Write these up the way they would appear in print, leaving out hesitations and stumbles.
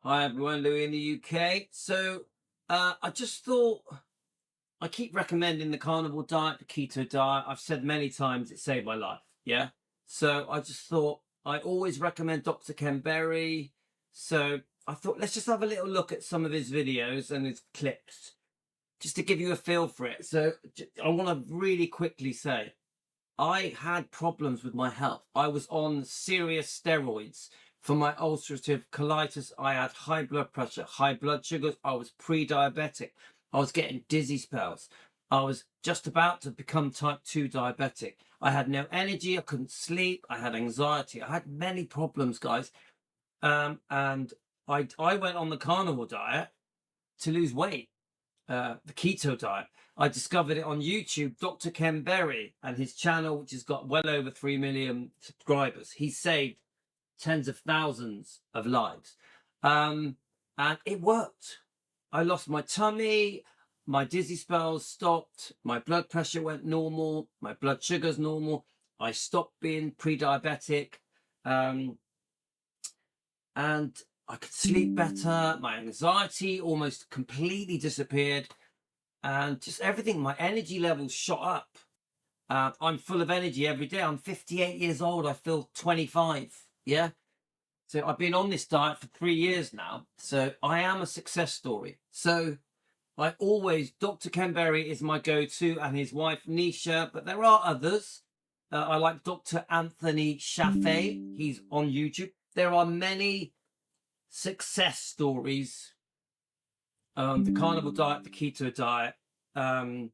Hi everyone, Louis in the UK. I just thought I keep recommending the carnivore diet, the keto diet. I've said many times it saved my life. Yeah. So I just thought I always recommend Dr. Kenn. So I thought let's just have a little look at some of his videos and his clips just to give you a feel for it. So I want to really quickly say I had problems with my health. I was on serious steroids for my ulcerative colitis. I had high blood pressure, high blood sugars. I was pre-diabetic. I was getting dizzy spells. I was just about to become type 2 diabetic. I had no energy. I couldn't sleep. I had anxiety. I had many problems, guys. And I went on the carnivore diet to lose weight. The keto diet. I discovered it on YouTube, Dr. Kenn and his channel, which has got well over 3 million subscribers. He saved tens of thousands of lives. And it worked. I lost my tummy, my dizzy spells stopped, my blood pressure went normal, my blood sugar's normal, I stopped being pre-diabetic, and I could sleep better, my anxiety almost completely disappeared, and just everything, my energy levels shot up. I'm full of energy every day. I'm 58 years old. I feel 25. Yeah. So I've been on this diet for 3 years now. So I am a success story. So I always, Dr. Kenn is my go-to, and his wife, Nisha, but there are others. I like Dr. Anthony Chaffee. He's on YouTube. There are many success stories. The carnivore diet, the keto diet, on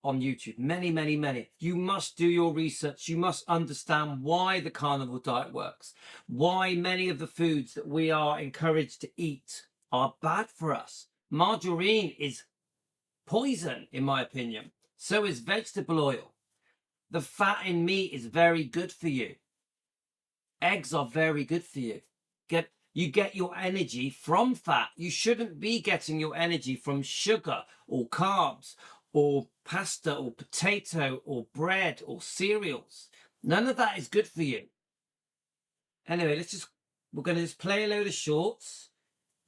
YouTube. Many. You must do your research. You must understand why the carnivore diet works, why many of the foods that we are encouraged to eat are bad for us. Margarine is poison, in my opinion. So is vegetable oil. The fat in meat is very good for you. Eggs are very good for you. You get your energy from fat. You shouldn't be getting your energy from sugar or carbs or pasta or potato or bread or cereals. None of that is good for you. Anyway, we're going to just play a load of shorts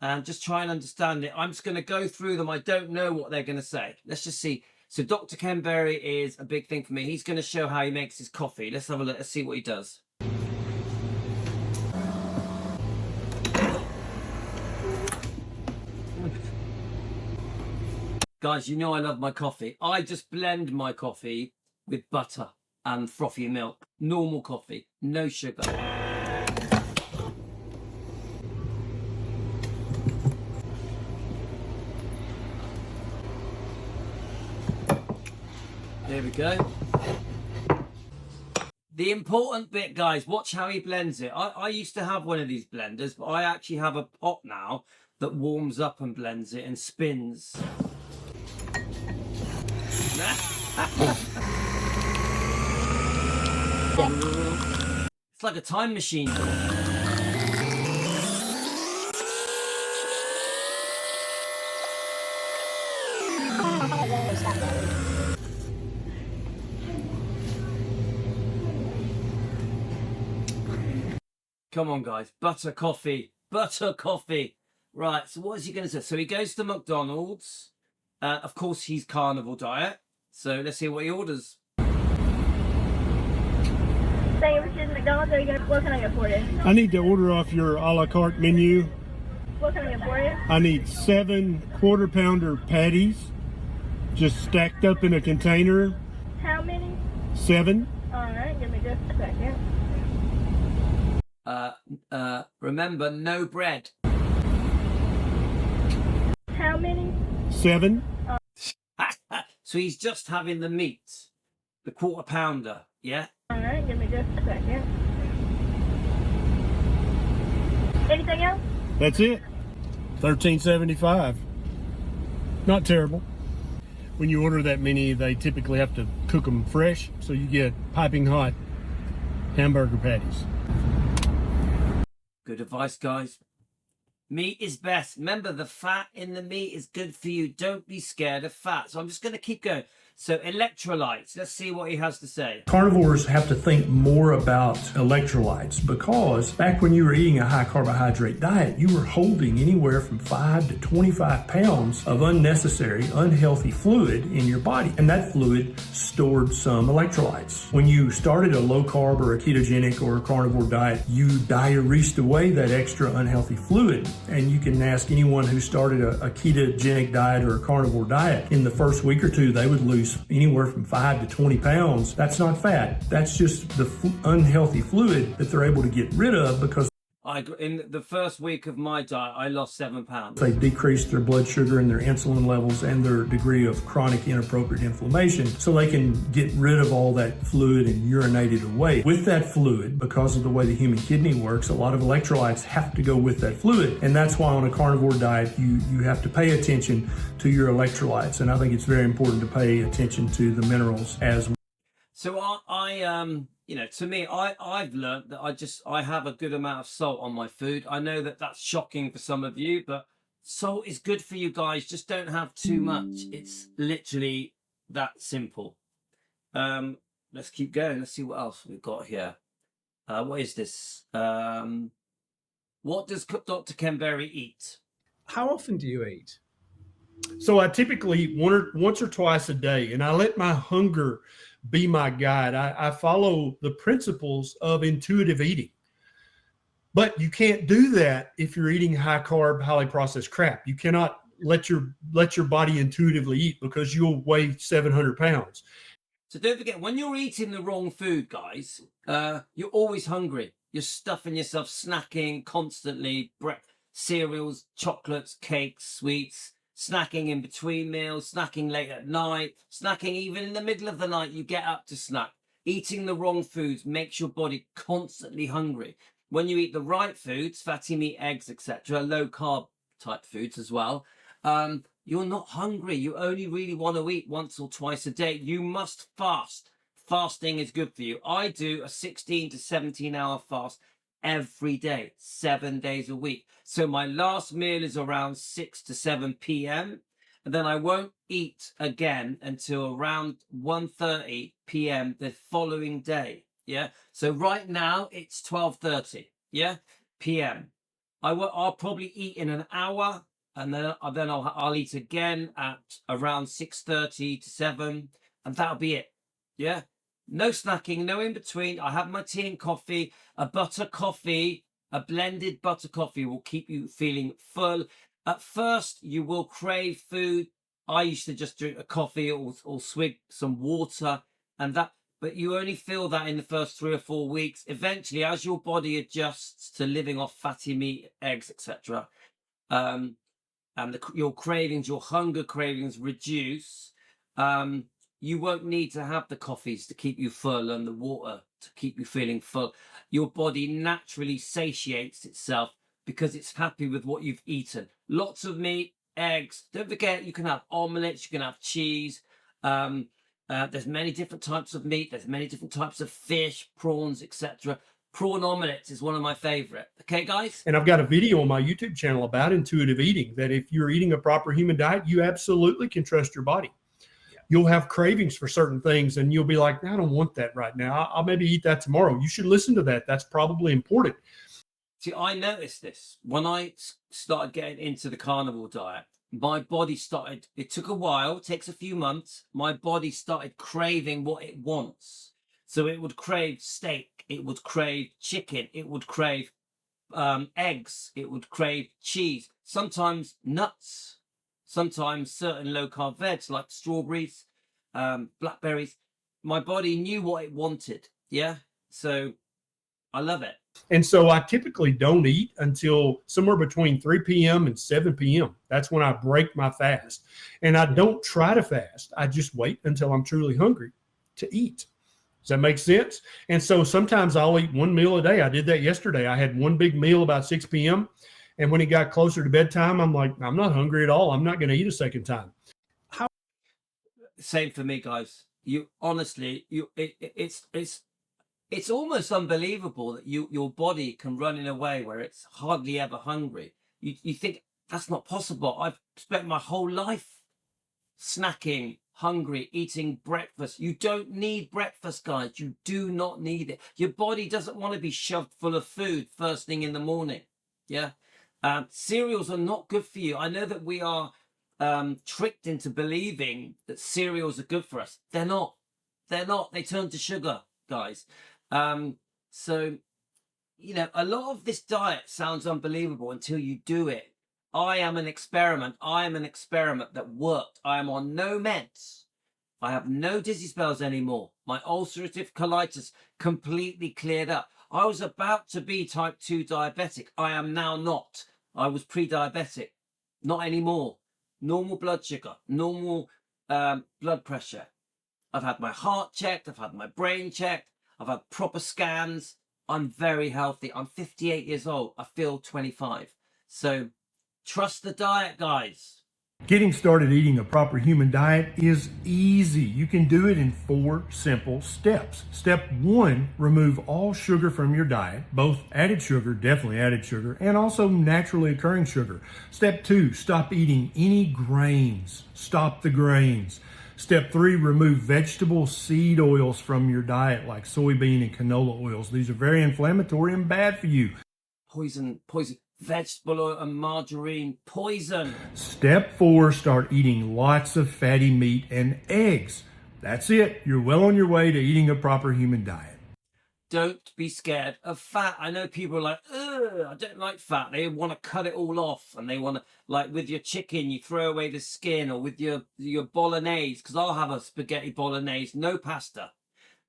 and just try and understand it. I'm just going to go through them. I don't know what they're going to say. Let's just see. So Dr. Kenn is a big thing for me. He's going to show how he makes his coffee. Let's have a look. Let's see what he does. Guys, you know I love my coffee. I just blend my coffee with butter and frothy milk. Normal coffee, no sugar. There we go. The important bit, guys, watch how he blends it. I used to have one of these blenders, but I actually have a pot now that warms up and blends it and spins. It's like a time machine. Come on, guys. Butter coffee. Right, so what is he going to say? So he goes to McDonald's. Of course, he's carnivore diet. So let's see what he orders. McDonald's, what can I get for you? I need to order off your a la carte menu. What can I get for you? I need 7 quarter-pounder patties, just stacked up in a container. How many? 7. All right, give me just a second. Remember, no bread. How many? 7. So he's just having the meat, the quarter pounder, yeah? All right, give me just a second. Anything else? That's it. $13.75. Not terrible. When you order that many, they typically have to cook them fresh, so you get piping hot hamburger patties. Good advice, guys. Meat is best. Remember, the fat in the meat is good for you. Don't be scared of fat. So I'm just going to keep going. So electrolytes, let's see what he has to say. Carnivores have to think more about electrolytes because back when you were eating a high carbohydrate diet, you were holding anywhere from 5 to 25 pounds of unnecessary, unhealthy fluid in your body. And that fluid stored some electrolytes. When you started a low carb or a ketogenic or a carnivore diet, you diuresed away that extra unhealthy fluid. And you can ask anyone who started a ketogenic diet or a carnivore diet, in the first week or two, they would lose anywhere from 5 to 20 pounds. That's not fat. That's just the unhealthy fluid that they're able to get rid of because In the first week of my diet, I lost 7 pounds. they decreased their blood sugar and their insulin levels and their degree of chronic inappropriate inflammation so they can get rid of all that fluid and urinate it away. With that fluid, because of the way the human kidney works, a lot of electrolytes have to go with that fluid. And that's why on a carnivore diet, you have to pay attention to your electrolytes. And I think it's very important to pay attention to the minerals as well. So you know, to me, I've learned that I have a good amount of salt on my food. I know that that's shocking for some of you, but salt is good for you guys. Just don't have too much. It's literally that simple. Let's keep going. Let's see what else we've got here. What is this? What does Dr. Kenn eat? How often do you eat? So I typically eat once or twice a day, and I let my hunger be my guide. I follow the principles of intuitive eating. But you can't do that if you're eating high carb, highly processed crap. You cannot let your body intuitively eat because you'll weigh 700 pounds. So don't forget, when you're eating the wrong food, guys, you're always hungry. You're stuffing yourself, snacking constantly, cereals, chocolates, cakes, sweets, snacking in between meals, snacking late at night, snacking even in the middle of the night, you get up to snack. Eating the wrong foods makes your body constantly hungry. When you eat the right foods, fatty meat, eggs, etc., low carb type foods as well, you're not hungry. You only really want to eat once or twice a day. You must fast. Fasting is good for you. I do a 16 to 17 hour fast every day, 7 days a week. So my last meal is around 6 to 7 p.m. and then I won't eat again until around 1:30 p.m. the following day. Yeah. So right now it's 12:30. Yeah. p.m. I'll probably eat in an hour, and then I'll eat again at around 6:30 to 7, and that'll be it. Yeah. No snacking, no in between. I have my tea and coffee. A butter coffee, a blended butter coffee will keep you feeling full. At first, you will crave food. I used to just drink a coffee or swig some water, but you only feel that in the first 3 or 4 weeks. Eventually, as your body adjusts to living off fatty meat, eggs, etc., and your cravings, your hunger cravings reduce, you won't need to have the coffees to keep you full and the water to keep you feeling full. Your body naturally satiates itself because it's happy with what you've eaten. Lots of meat, eggs. Don't forget, you can have omelets, you can have cheese. There's many different types of meat. There's many different types of fish, prawns, etc. Prawn omelets is one of my favorite. Okay, guys? And I've got a video on my YouTube channel about intuitive eating, that if you're eating a proper human diet, you absolutely can trust your body. You'll have cravings for certain things and you'll be like, I don't want that right now. I'll maybe eat that tomorrow. You should listen to that. That's probably important. See, I noticed this when I started getting into the carnivore diet. My body started, it took a while, it takes a few months. My body started craving what it wants. So it would crave steak, it would crave chicken, it would crave eggs, it would crave cheese, sometimes nuts. Sometimes certain low-carb veg like strawberries, blackberries. My body knew what it wanted, yeah? So I love it. And so I typically don't eat until somewhere between 3 p.m. and 7 p.m. That's when I break my fast. And I don't try to fast. I just wait until I'm truly hungry to eat. Does that make sense? And so sometimes I'll eat one meal a day. I did that yesterday. I had one big meal about 6 p.m. And when it got closer to bedtime, I'm like, I'm not hungry at all. I'm not going to eat a second time. Same for me, guys. You honestly, it's almost unbelievable that your body can run in a way where it's hardly ever hungry. You think that's not possible. I've spent my whole life snacking, hungry, eating breakfast. You don't need breakfast, guys. You do not need it. Your body doesn't want to be shoved full of food first thing in the morning. Yeah. Cereals are not good for you. I know that we are tricked into believing that cereals are good for us. They're not. They're not. They turn to sugar, guys. So, you know, a lot of this diet sounds unbelievable until you do it. I am an experiment. I am an experiment that worked. I am on no meds. I have no dizzy spells anymore. My ulcerative colitis completely cleared up. I was about to be type 2 diabetic. I am now not. I was pre-diabetic. Not anymore. Normal blood sugar, normal blood pressure. I've had my heart checked. I've had my brain checked. I've had proper scans. I'm very healthy. I'm 58 years old. I feel 25. So trust the diet, guys. Getting started eating a proper human diet is easy. You can do it in 4 simple steps. Step 1, remove all sugar from your diet, both added sugar, definitely added sugar, and also naturally occurring sugar. Step 2, stop eating any grains. Stop the grains. Step 3, remove vegetable seed oils from your diet like soybean and canola oils. These are very inflammatory and bad for you. Poison. Vegetable oil and margarine, poison. Step 4, start eating lots of fatty meat and eggs. That's it. You're well on your way to eating a proper human diet. Don't be scared of fat. I know people are like, ugh, I don't like fat. They want to cut it all off, and they want to, like with your chicken, you throw away the skin, or with your bolognese, because I'll have a spaghetti bolognese, no pasta.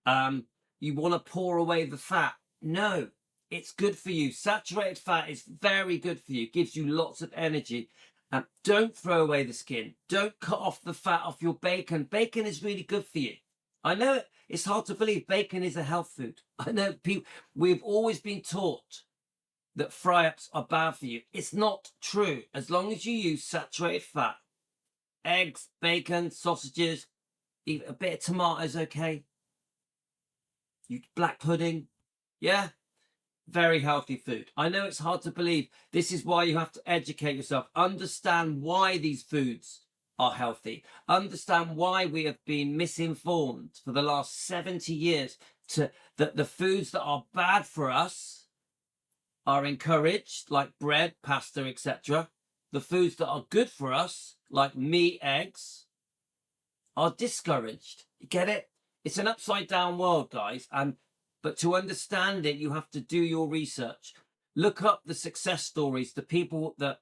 You want to pour away the fat. No. It's good for you. Saturated fat is very good for you. It gives you lots of energy. Don't throw away the skin. Don't cut off the fat off your bacon. Bacon is really good for you. I know it's hard to believe bacon is a health food. I know we've always been taught that fry-ups are bad for you. It's not true. As long as you use saturated fat, eggs, bacon, sausages, even a bit of tomato is okay. Black pudding. Yeah. Very healthy food. I know it's hard to believe. This is why you have to educate yourself. Understand why these foods are healthy. Understand why we have been misinformed for the last 70 years that the foods that are bad for us are encouraged, like bread, pasta, etc. The foods that are good for us, like meat, eggs, are discouraged. You get it? It's an upside down world, guys. But to understand it, you have to do your research. Look up the success stories, the people that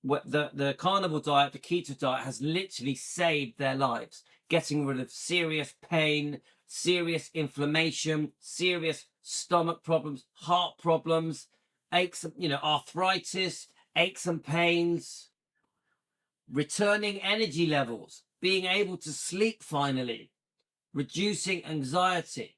the carnivore diet, the keto diet has literally saved their lives, getting rid of serious pain, serious inflammation, serious stomach problems, heart problems, aches, arthritis, aches and pains, returning energy levels, being able to sleep finally, reducing anxiety,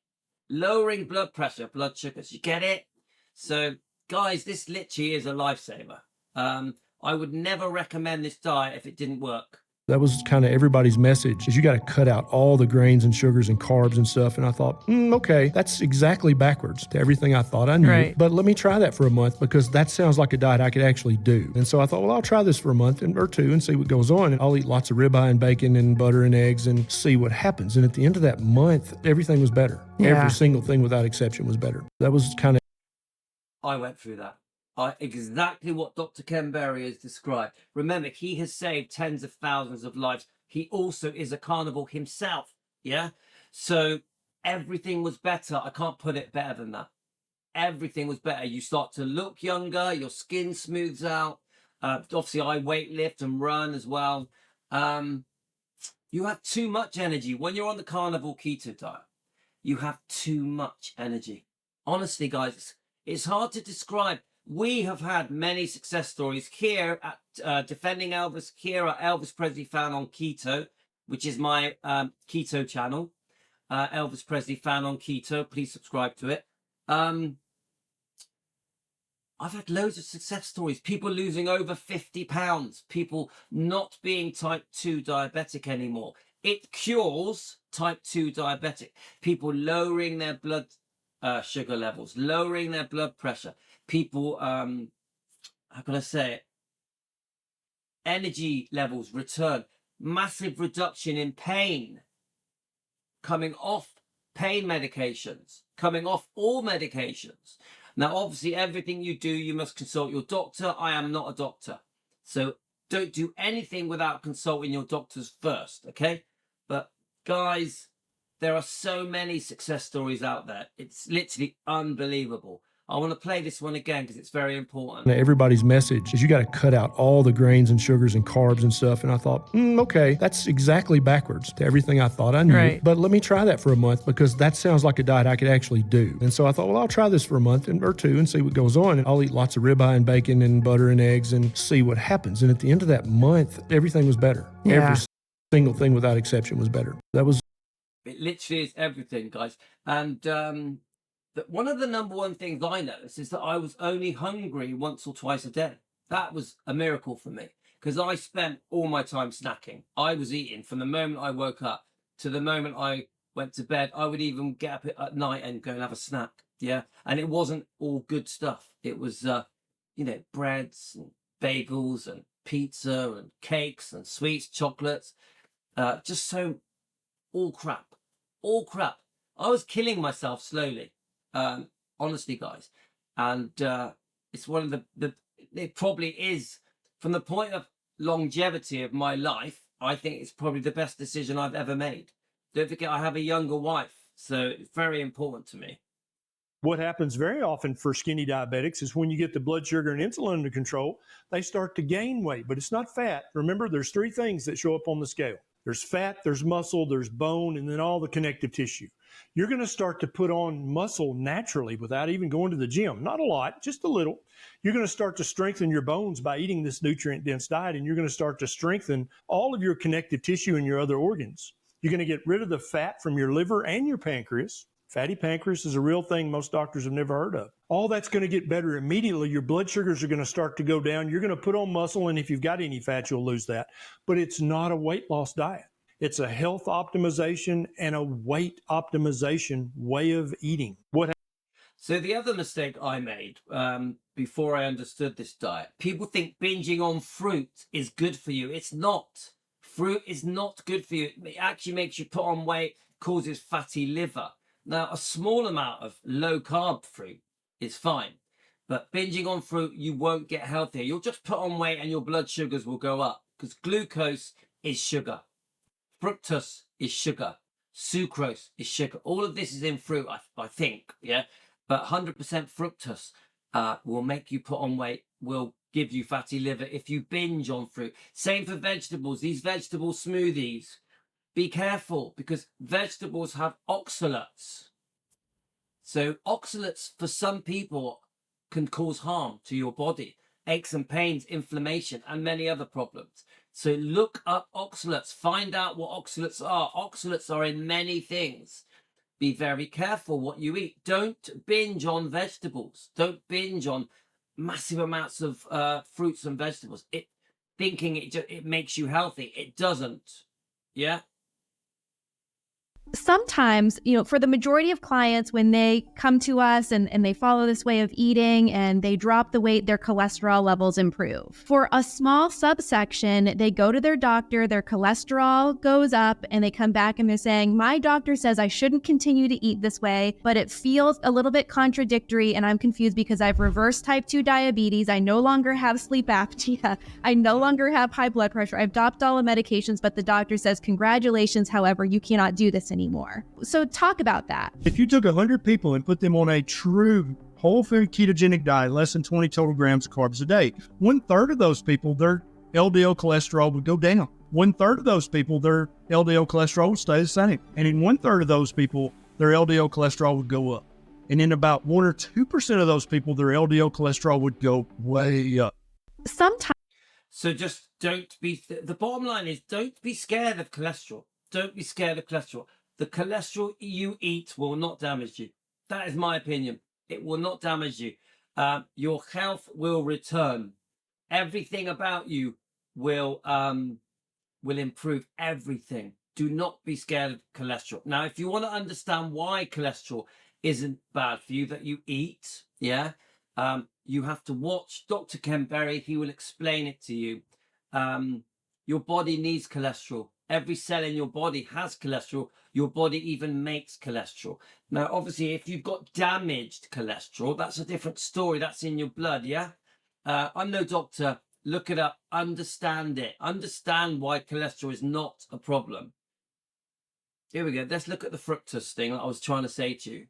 lowering blood pressure, blood sugars. You get it? So, guys, this literally is a lifesaver. I would never recommend this diet if it didn't work. That was kind of everybody's message, is you got to cut out all the grains and sugars and carbs and stuff. And I thought, okay, that's exactly backwards to everything I thought I knew. Right. But let me try that for a month, because that sounds like a diet I could actually do. And so I thought, well, I'll try this for a month or two and see what goes on. And I'll eat lots of ribeye and bacon and butter and eggs and see what happens. And at the end of that month, everything was better. Yeah. Every single thing without exception was better. That was kind of... I went through that. Exactly what Dr. Kenn has described. Remember, he has saved tens of thousands of lives. He also is a carnivore himself. Yeah. So everything was better. I can't put it better than that. Everything was better. You start to look younger. Your skin smooths out. Obviously, I weight lift and run as well. You have too much energy. When you're on the carnivore keto diet, you have too much energy. Honestly, guys, it's hard to describe. We have had many success stories here at Defending Elvis, here at Elvis Presley Fan on Keto, which is my keto channel. Elvis Presley Fan on Keto. Please subscribe to it. I've had loads of success stories. People losing over 50 pounds. People not being type 2 diabetic anymore. It cures type 2 diabetic. People lowering their blood sugar levels, lowering their blood pressure. People, how can I say it? Energy levels return. massive reduction in pain, coming off pain medications, coming off all medications. Now, obviously, everything you do, you must consult your doctor. I am not a doctor. So don't do anything without consulting your doctors first, okay? But guys, there are so many success stories out there. It's literally unbelievable. I want to play this one again because it's very important. Everybody's message is you got to cut out all the grains and sugars and carbs and stuff. And I thought, okay, that's exactly backwards to everything I thought I knew. Right. But let me try that for a month because that sounds like a diet I could actually do. And so I thought, well, I'll try this for a month or two and see what goes on. And I'll eat lots of ribeye and bacon and butter and eggs and see what happens. And at the end of that month, everything was better. Yeah. Every single thing without exception was better. It literally is everything, guys. And one of the number one things I noticed is that I was only hungry once or twice a day. That was a miracle for me because I spent all my time snacking. I was eating from the moment I woke up to the moment I went to bed. I would even get up at night and go and have a snack. Yeah. And it wasn't all good stuff. It was, breads and bagels and pizza and cakes and sweets, chocolates, just so all crap. I was killing myself slowly. Honestly, guys, and it's one of it probably is, from the point of longevity of my life, I think it's probably the best decision I've ever made. Don't forget, I have a younger wife, so it's very important to me. What happens very often for skinny diabetics is when you get the blood sugar and insulin under control, they start to gain weight, but it's not fat. Remember, there's three things that show up on the scale. There's fat, there's muscle, there's bone, and then all the connective tissue. You're going to start to put on muscle naturally without even going to the gym. Not a lot, just a little. You're going to start to strengthen your bones by eating this nutrient-dense diet, and you're going to start to strengthen all of your connective tissue and your other organs. You're going to get rid of the fat from your liver and your pancreas. Fatty pancreas is a real thing most doctors have never heard of. All that's going to get better immediately. Your blood sugars are going to start to go down. You're going to put on muscle, and if you've got any fat, you'll lose that. But it's not a weight loss diet. It's a health optimization and a weight optimization way of eating. So the other mistake I made before I understood this diet, people think binging on fruit is good for you. It's not. Fruit is not good for you. It actually makes you put on weight, causes fatty liver. Now, a small amount of low-carb fruit is fine, but binging on fruit, you won't get healthier. You'll just put on weight and your blood sugars will go up because glucose is sugar. Fructose is sugar. Sucrose is sugar. All of this is in fruit, I think, yeah? But 100% fructose will make you put on weight, will give you fatty liver if you binge on fruit. Same for vegetables. These vegetable smoothies, be careful because vegetables have oxalates. So oxalates for some people can cause harm to your body, aches and pains, inflammation, and many other problems. So look up oxalates, find out what oxalates are. Oxalates are in many things. Be very careful what you eat. Don't binge on vegetables. Don't binge on massive amounts of fruits and vegetables. Thinking it makes you healthy. It doesn't. Yeah. Sometimes, for the majority of clients, when they come to us and they follow this way of eating and they drop the weight, their cholesterol levels improve. For a small subsection, they go to their doctor, their cholesterol goes up, and they come back and they're saying, my doctor says I shouldn't continue to eat this way, but it feels a little bit contradictory and I'm confused because I've reversed type 2 diabetes. I no longer have sleep apnea. I no longer have high blood pressure. I've dropped all the medications, but the doctor says, congratulations, however, you cannot do this anymore. So talk about that. If you took 100 people and put them on a true whole food ketogenic diet, less than 20 total grams of carbs a day, 1/3 of those people, their LDL cholesterol would go down. 1/3 of those people, their LDL cholesterol would stay the same. And in 1/3 of those people, their LDL cholesterol would go up. And in about 1 or 2% of those people, their LDL cholesterol would go way up. Sometimes. So just don't be, the bottom line is don't be scared of cholesterol. Don't be scared of cholesterol. The cholesterol you eat will not damage you. That is my opinion. It will not damage you. Your health will return. Everything about you will improve. Everything. Do not be scared of cholesterol. Now, if you want to understand why cholesterol isn't bad for you that you eat, yeah, you have to watch Dr. Kenn. He will explain it to you. Your body needs cholesterol. Every cell in your body has cholesterol. Your body even makes cholesterol. Now, obviously, if you've got damaged cholesterol, that's a different story. That's in your blood, yeah? I'm no doctor. Look it up. Understand it. Understand why cholesterol is not a problem. Here we go. Let's look at the fructose thing that I was trying to say to you.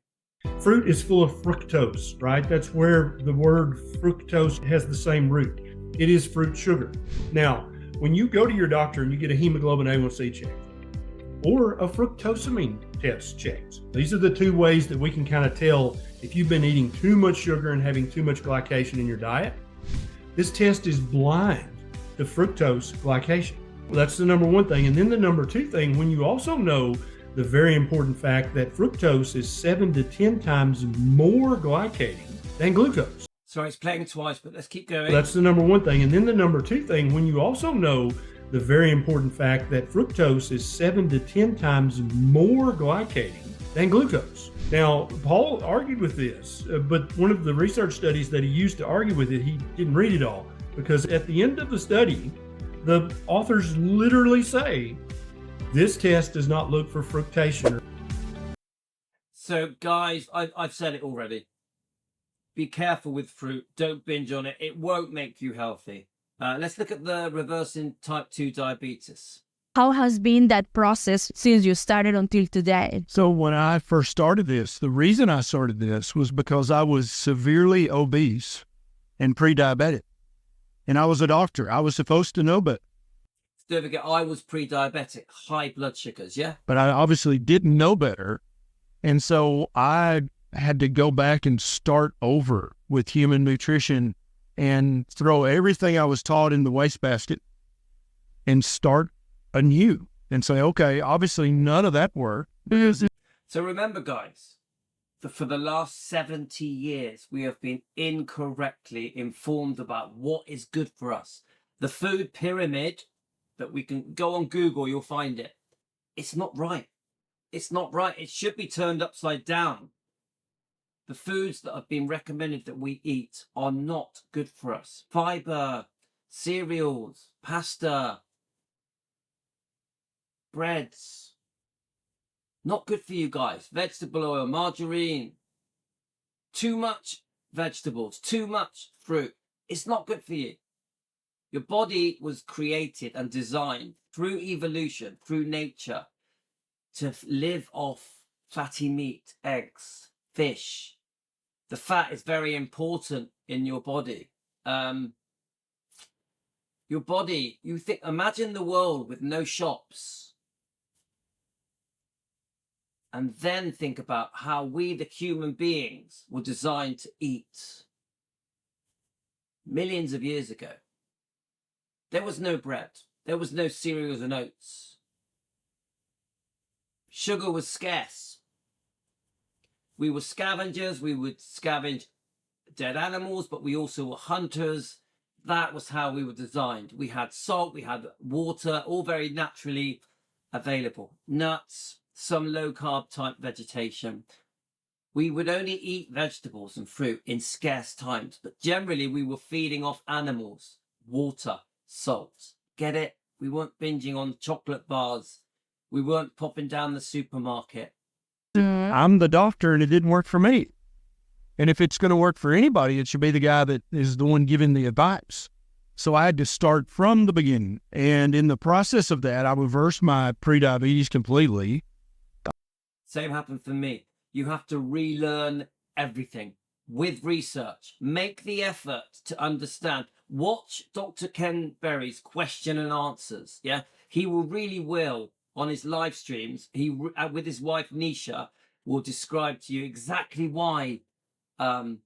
Fruit is full of fructose, right? That's where the word fructose has the same root. It is fruit sugar. Now, when you go to your doctor and you get a hemoglobin A1C check or a fructosamine test checked, these are the two ways that we can kind of tell if you've been eating too much sugar and having too much glycation in your diet. This test is blind to fructose glycation. Well, that's the number one thing. And then the number two thing, when you also know the very important fact that fructose is 7 to 10 times more glycating than glucose. Sorry, it's playing twice, but let's keep going. That's the number one thing. And then the number two thing, when you also know the very important fact that fructose is 7 to 10 times more glycating than glucose. Now, Paul argued with this, but one of the research studies that he used to argue with it, he didn't read it all, because at the end of the study, the authors literally say, this test does not look for fructation. So, guys, I've said it already. Be careful with fruit. Don't binge on it. It won't make you healthy. Let's look at the reversing type 2 diabetes. How has been that process since you started until today? So when I first started this, the reason I started this was because I was severely obese and pre-diabetic. And I was a doctor. I was supposed to know better. Don't forget, I was pre-diabetic, high blood sugars, yeah? But I obviously didn't know better. And so I had to go back and start over with human nutrition and throw everything I was taught in the wastebasket and start anew and say, okay, obviously none of that worked. So remember, guys, that for the last 70 years, we have been incorrectly informed about what is good for us. The food pyramid that we can go on Google, you'll find it. It's not right. It's not right. It should be turned upside down. The foods that have been recommended that we eat are not good for us. Fiber, cereals, pasta, breads. Not good for you guys. Vegetable oil, margarine. Too much vegetables, too much fruit. It's not good for you. Your body was created and designed through evolution, through nature, to live off fatty meat, eggs, fish. The fat is very important in your body. Your body, imagine the world with no shops. And then think about how we, the human beings, were designed to eat. Millions of years ago. There was no bread. There was no cereals and oats. Sugar was scarce. We were scavengers. We would scavenge dead animals, but we also were hunters. That was how we were designed. We had salt, we had water, all very naturally available. Nuts, some low-carb type vegetation. We would only eat vegetables and fruit in scarce times, but generally we were feeding off animals, water, salt. Get it? We weren't binging on chocolate bars. We weren't popping down the supermarket. I'm the doctor and it didn't work for me. And if it's going to work for anybody, it should be the guy that is the one giving the advice. So I had to start from the beginning. And in the process of that, I reversed my prediabetes completely. Same happened for me. You have to relearn everything with research. Make the effort to understand. Watch Dr. Kenn Berry's question and answers. Yeah, he will on his live streams. He with his wife Nisha will describe to you exactly why the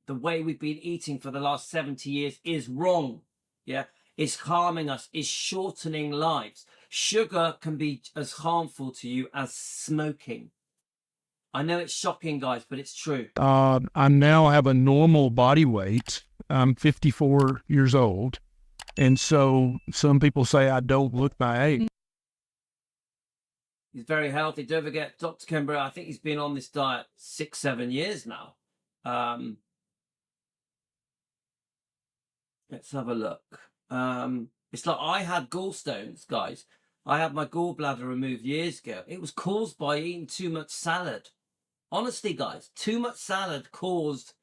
way we've been eating for the last 70 years is wrong. Yeah, it's harming us. It's shortening lives. Sugar can be as harmful to you as smoking. I know it's shocking, guys, but it's true. I now have a normal body weight. I'm 54 years old. And so some people say I don't look my age. He's very healthy. Don't forget, Dr. Kenn Berry, I think he's been on this diet 6-7 years now. Let's have a look. It's like I had gallstones, guys. I had my gallbladder removed years ago. It was caused by eating too much salad. Honestly, guys, too much salad caused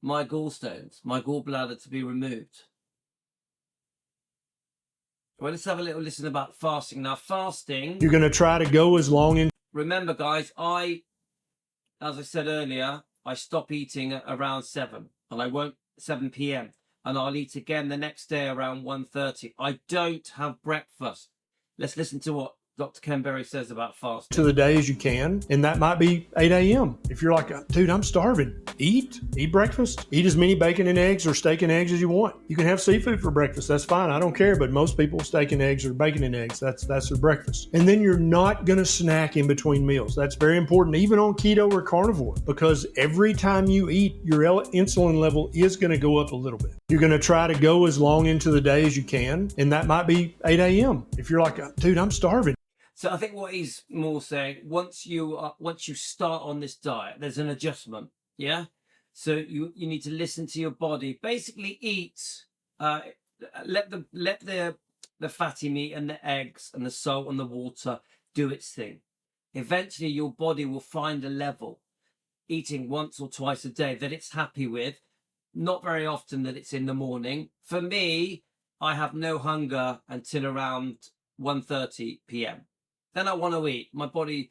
my gallstones, my gallbladder to be removed. Well, let's have a little listen about fasting. Now, fasting... You're going to try to go as long in. Remember, guys, as I said earlier, I stop eating at around 7, and I won't 7 p.m. And I'll eat again the next day around 1:30. I don't have breakfast. Let's listen to what Dr. Kenn says about fasting. To the day as you can, and that might be 8 a.m. If you're like, dude, I'm starving, eat breakfast, eat as many bacon and eggs or steak and eggs as you want. You can have seafood for breakfast, that's fine, I don't care, but most people, steak and eggs or bacon and eggs, that's their breakfast. And then you're not gonna snack in between meals. That's very important, even on keto or carnivore, because every time you eat, your insulin level is gonna go up a little bit. You're gonna try to go as long into the day as you can, and that might be 8 a.m. If you're like, dude, I'm starving. So I think what he's more saying, once you start on this diet, there's an adjustment, yeah? So you need to listen to your body. Basically eat, let the fatty meat and the eggs and the salt and the water do its thing. Eventually your body will find a level, eating once or twice a day, that it's happy with. Not very often that it's in the morning. For me, I have no hunger until around 1:30 p.m. Then I want to eat. My body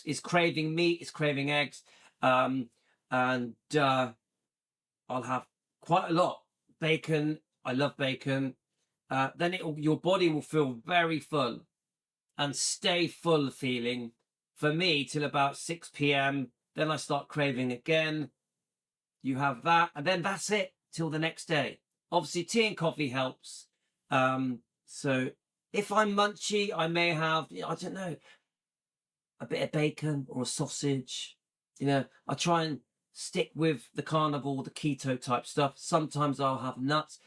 is craving meat, it's craving eggs, and I'll have quite a lot. Bacon, I love bacon. Then your body will feel very full and stay full feeling, for me, till about 6 p.m. Then I start craving again. You have that, and then that's it till the next day. Obviously, tea and coffee helps. So if I'm munchy, I may have, I don't know, a bit of bacon or a sausage. You know, I try and stick with the carnivore, the keto type stuff. Sometimes I'll have nuts.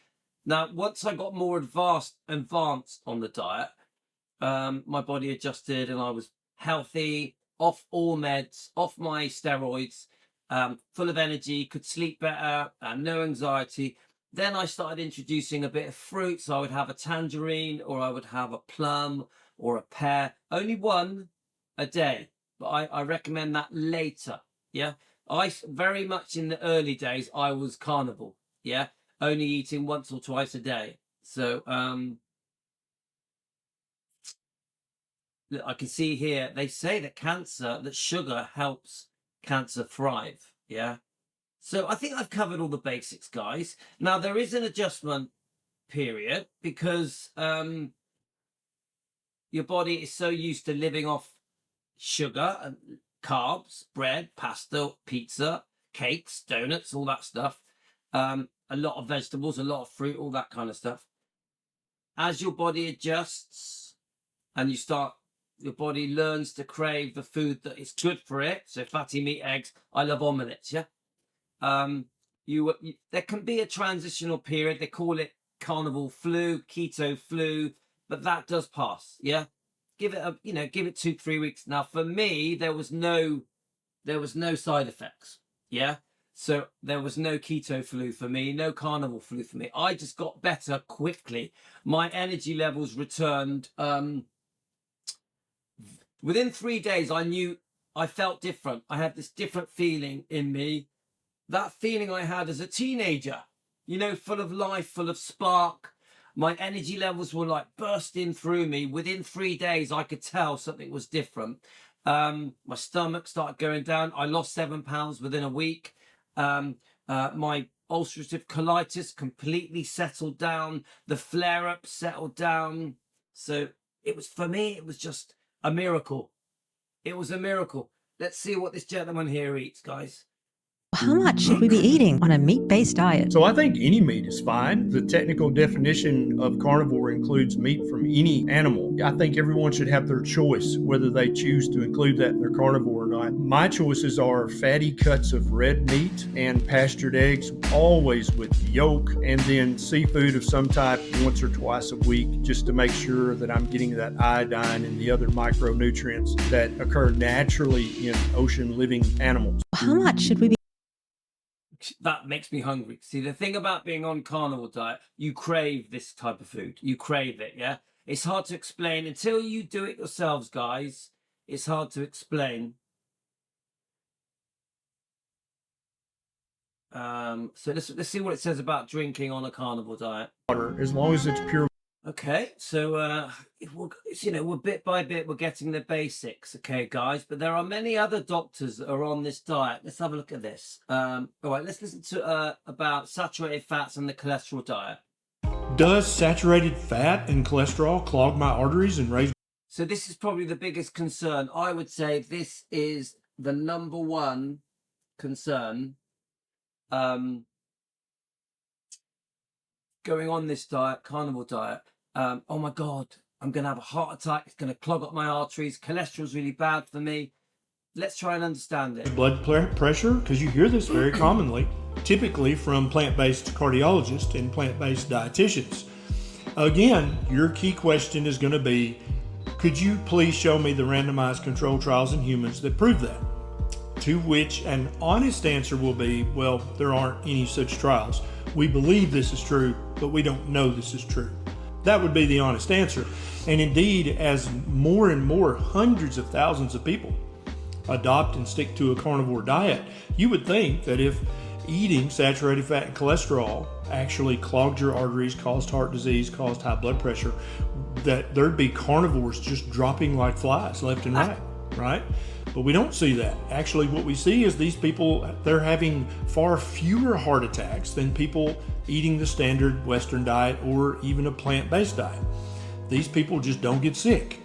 Now, once I got more advanced on the diet, my body adjusted and I was healthy, off all meds, off my steroids, full of energy, could sleep better, no anxiety. Then I started introducing a bit of fruit. So I would have a tangerine, or I would have a plum or a pear. Only one a day, but I recommend that later. Yeah. I very much in the early days, I was carnivore. Yeah. Only eating once or twice a day. So, look, I can see here, they say that sugar helps cancer thrive. Yeah. So I think I've covered all the basics, guys. Now, there is an adjustment period because your body is so used to living off sugar and carbs, bread, pasta, pizza, cakes, donuts, all that stuff. A lot of vegetables, a lot of fruit, all that kind of stuff. As your body adjusts and your body learns to crave the food that is good for it. So fatty meat, eggs. I love omelets, yeah? There can be a transitional period. They call it carnivore flu, keto flu, but that does pass. Yeah, give it 2-3 weeks. Now, for me, there was no side effects. Yeah, so there was no keto flu for me, no carnivore flu for me. I just got better quickly. My energy levels returned. Within 3 days, I felt different. I had this different feeling in me. That feeling I had as a teenager, full of life, full of spark. My energy levels were like bursting through me. Within 3 days, I could tell something was different. My stomach started going down. I lost 7 pounds within a week. My ulcerative colitis completely settled down. The flare-up settled down. So for me, it was just a miracle. It was a miracle. Let's see what this gentleman here eats, guys. How much should we be eating on a meat-based diet? So I think any meat is fine. The technical definition of carnivore includes meat from any animal. I think everyone should have their choice whether they choose to include that in their carnivore or not. My choices are fatty cuts of red meat and pastured eggs, always with yolk, and then seafood of some type once or twice a week, just to make sure that I'm getting that iodine and the other micronutrients that occur naturally in ocean living animals. How much should we be that makes me hungry. See, the thing about being on carnivore diet, you crave this type of food. You crave it, yeah? It's hard to explain. Until you do it yourselves, guys, it's hard to explain. So let's see what it says about drinking on a carnivore diet. Water, as long as it's pure. Okay, so we're bit by bit we're getting the basics, okay, guys. But there are many other doctors that are on this diet. Let's have a look at this. All right, let's listen to about saturated fats and the cholesterol diet. Does saturated fat and cholesterol clog my arteries and raise? So this is probably the biggest concern. I would say this is the number one concern. Going on this diet, carnivore diet. Oh my God, I'm going to have a heart attack. It's going to clog up my arteries. Cholesterol's really bad for me. Let's try and understand it. Blood pressure, because you hear this very commonly, typically from plant-based cardiologists and plant-based dietitians. Again, your key question is going to be, could you please show me the randomized controlled trials in humans that prove that? To which an honest answer will be, well, there aren't any such trials. We believe this is true, but we don't know this is true. That would be the honest answer. And indeed, as more and more hundreds of thousands of people adopt and stick to a carnivore diet, you would think that if eating saturated fat and cholesterol actually clogged your arteries, caused heart disease, caused high blood pressure, that there'd be carnivores just dropping like flies left and right, right? But we don't see that. Actually, what we see is these people, they're having far fewer heart attacks than people eating the standard Western diet or even a plant-based diet. These people just don't get sick.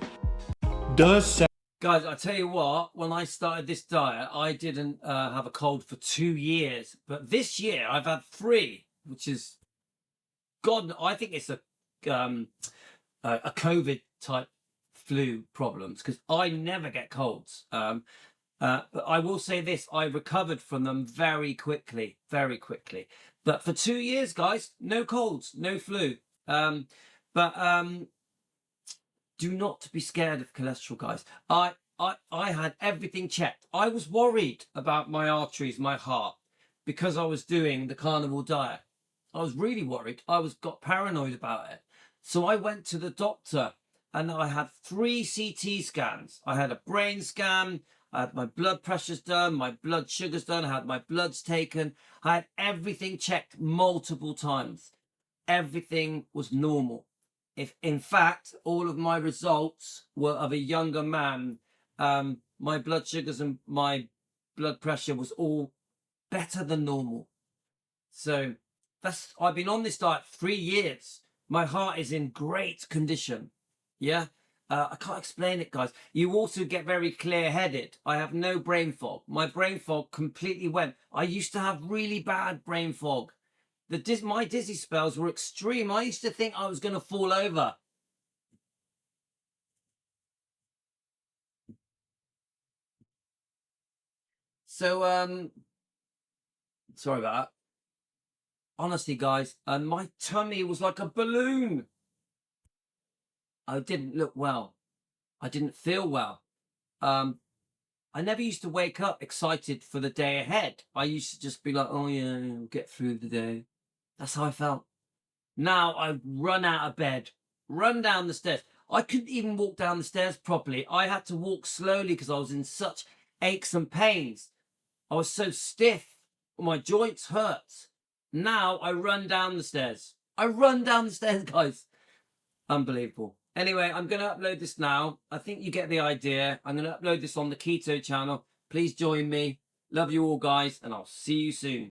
Guys, I tell you what, when I started this diet, I didn't have a cold for 2 years. But this year, I've had 3, which is, God, I think it's a COVID type flu problems, because I never get colds. But I will say this, I recovered from them very quickly. But for 2 years, guys, no colds, no flu. Do not be scared of cholesterol, guys. I had everything checked. I was worried about my arteries, my heart, because I was doing the carnivore diet. I was really worried. Got paranoid about it. So I went to the doctor, and I had 3 CT scans. I had a brain scan, I had my blood pressures done, my blood sugars done, I had my bloods taken. I had everything checked multiple times. Everything was normal. If in fact, all of my results were of a younger man, my blood sugars and my blood pressure was all better than normal. So I've been on this diet 3 years. My heart is in great condition. Yeah, I can't explain it, guys. You also get very clear-headed. I have no brain fog. My brain fog completely went. I used to have really bad brain fog. My dizzy spells were extreme. I used to think I was going to fall over. So, sorry about that. Honestly, guys, my tummy was like a balloon. I didn't look well. I didn't feel well. I never used to wake up excited for the day ahead. I used to just be like, oh yeah, we'll get through the day. That's how I felt. Now I run out of bed, run down the stairs. I couldn't even walk down the stairs properly. I had to walk slowly because I was in such aches and pains. I was so stiff. My joints hurt. Now I run down the stairs. I run down the stairs, guys. Unbelievable. Anyway, I'm going to upload this now. I think you get the idea. I'm going to upload this on the Keto channel. Please join me. Love you all, guys, and I'll see you soon.